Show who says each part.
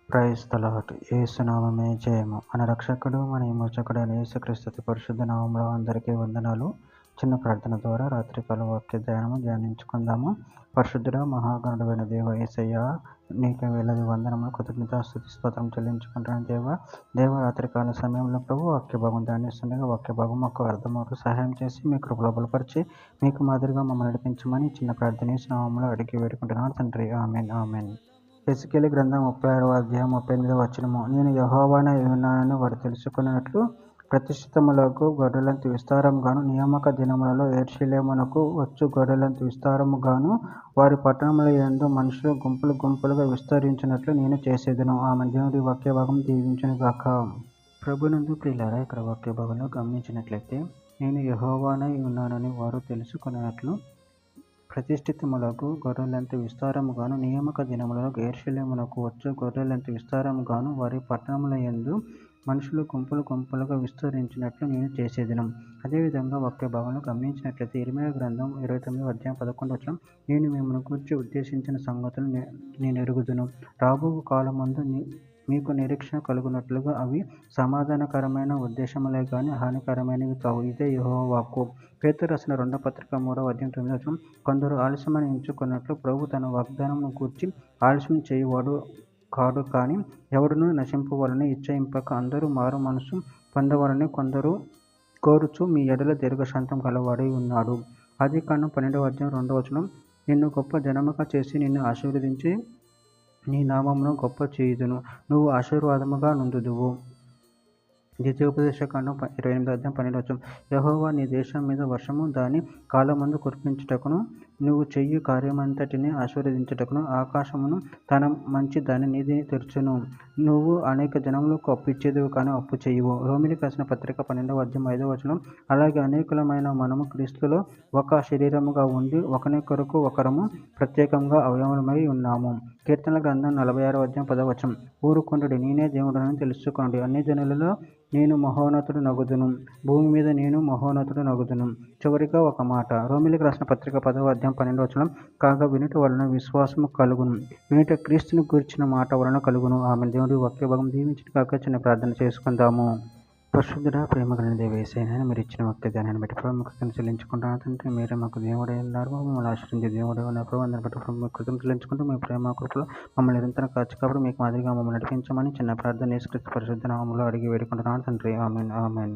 Speaker 1: Praise the lord. యేసునామమే జయము. మన రక్షకుడు మన విమోచకుడు అయిన యేసుక్రీస్తు పరిశుద్ధ నామంలో అందరికీ వందనాలు. చిన్న ప్రార్థన ద్వారా రాత్రికాల వాక్య ధ్యానించుకుందాము. పరిశుద్ధుడ మహాగణుడైన దేవ యేసయ్య, నీకు వేలాది వందనములు, కృతజ్ఞత, స్తుతి, స్తోత్రం చెల్లించుకుంటున్నాను దేవ రాత్రికాల సమయంలో ప్రభు వాక్య భాగం ధ్యానిస్తుండగా వాక్య భాగం మాకు అర్థమవుతూ సహాయం చేసి మీ కృపలో బలపరిచి మీకు మాదిరిగా మమ్మల్ని నడిపించమని చిన్న ప్రార్థన యేసు నామములో అడిగి వేడుకుంటున్నాను తండ్రి. Amen amen. హెస్కేలు గ్రంథం 36వ అధ్యాయం 38వ వచనము. నేను యెహోవానై ఉన్నానని వారు తెలుసుకున్నట్లు ప్రతిష్ఠితములకు గొర్రెలంత విస్తారముగాను, నియామక దినములలో యెరూషలేమునకు వచ్చు గొర్రెలంత విస్తారముగాను, వారి పట్టణముల యందు మనుషులు గుంపులు గుంపులుగా విస్తరించినట్లు నేను చేసేదను. ఆమె దేవుడి వాక్య భాగం దీవించునుగాక. ప్రభునందు ప్రియులారా, ఇక్కడ వాక్య భాగంలో గమనించినట్లయితే, నేను యెహోవానై ఉన్నానని వారు తెలుసుకున్నట్లు ప్రతిష్ఠితములకు గొర్రెలంత విస్తారముగాను, నియామక దినములలో యెరూషలేమునకు వచ్చు గొర్రెలంత విస్తారముగాను, వారి పట్టణముల యందు మనుషులు గుంపులు గుంపులుగా విస్తరించినట్లు నేను చేసేదను. అదేవిధంగా వాక్య భాగంలో గమనించినట్లయితే ఇర్మీయా గ్రంథం 29వ అధ్యాయం 11వ వచనం, నేను మిమ్మల్ని గూర్చి ఉద్దేశించిన సంగతులు నేను ఎరుగుదును, రాబో కాలమందు మీకు నిరీక్షణ కలుగునట్లుగా అవి సమాధానకరమైన ఉద్దేశములే గాని హానికరమైనవి కావు. ఇదే యెహోవా వాక్కు. పేతురు రాసిన 2వ పత్రిక 3వ అధ్యాయం 9వ వచనం, కొందరు ఆలస్యమని ఎంచుకున్నట్లు ప్రభు తన వాగ్దానమును గూర్చి ఆలస్యం చేయువాడు కాడు, కానీ ఎవడునూ నశింపవాలని ఇచ్చయింపక అందరూ మారు మనసు పొందవాలని కొందరు కోరుచు మీ ఎడల దీర్ఘశాంతం గలవాడై ఉన్నాడు. ఆదికాండం 12వ అధ్యాయం 2వ వచనం, నిన్ను గొప్ప జనముగా చేసి నిన్ను ఆశీర్వదించి నీ నామమును గొప్ప చేయుదును, నువ్వు ఆశీర్వాదముగా నుందుదువు. ద్వితీయోపదేశకాండం 28వ అధ్యాయం 12వ వచనం, యెహోవా నీ దేశం మీద వర్షము దాని కాలమందు కురిపించుటకును, నువ్వు చెయ్యి కార్యమంతటిని ఆశీర్వదించుటకును ఆకాశమును తన మంచి దాని నిధిని తెరచును, నువ్వు అనేక జనములకు అప్పు ఇచ్చేదివు కానీ అప్పు చేయవు. రోమీయులకు రాసిన పత్రిక 12వ అధ్యాయం 5వ వచనం, అలాగే అనేకులమైన మనము క్రీస్తులో ఒక శరీరముగా ఉండి ఒకని కొరకు ఒకరము ప్రత్యేకంగా అవయవమై ఉన్నాము. కీర్తనల గ్రంథం 46వ అధ్యాయం 10వ వచనం, ఊరుకొండుడి, నేనే దేవుడనని తెలుసుకొనుడి, అన్ని జనులలో నేను మహోన్నతుడు నగుదును, భూమి మీద నేను మహోన్నతుడు నగుదును. చివరిగా ఒక మాట, రోమీయులకు రాసిన పత్రిక 10వ అధ్యాయం 12వ వచనం, కాగా వినుట వలన విశ్వాసము కలుగును, వినుట క్రీస్తుని గూర్చిన మాట వలన కలుగును. ఆమె దేవుడి వాక్య భాగం దీవించిన కాక చిన్న ప్రార్థన చేసుకుందాము. పరిశుద్ధుడా, ప్రేమ కలిగిన దేవ యేసయ్యా, మీరు ఇచ్చిన వాక్య ధ్యానాన్ని బట్టి ప్రభు కృతజ్ఞతలు చెల్లించుకుంటున్నాను తండ్రి. మీరే మాకు దేవుడై ఉన్నారు, మమ్మల్ని ఆశ్రయించే దేవుడై ఉన్నారు ప్రభు. అందరిని బట్టి ప్రభు కృతజ్ఞతలు చెల్లించుకుంటూ మీ ప్రేమ కృపలో మమ్మల్ని నిరంతరం కాచి కాబట్టి మీకు మాదిరిగా మమ్మల్ని నడిపించమని చిన్న ప్రార్థన యేసుక్రీస్తు పరిశుద్ధ నామములో అడిగి వేడుకుంటున్నాను తండ్రి. Amen amen.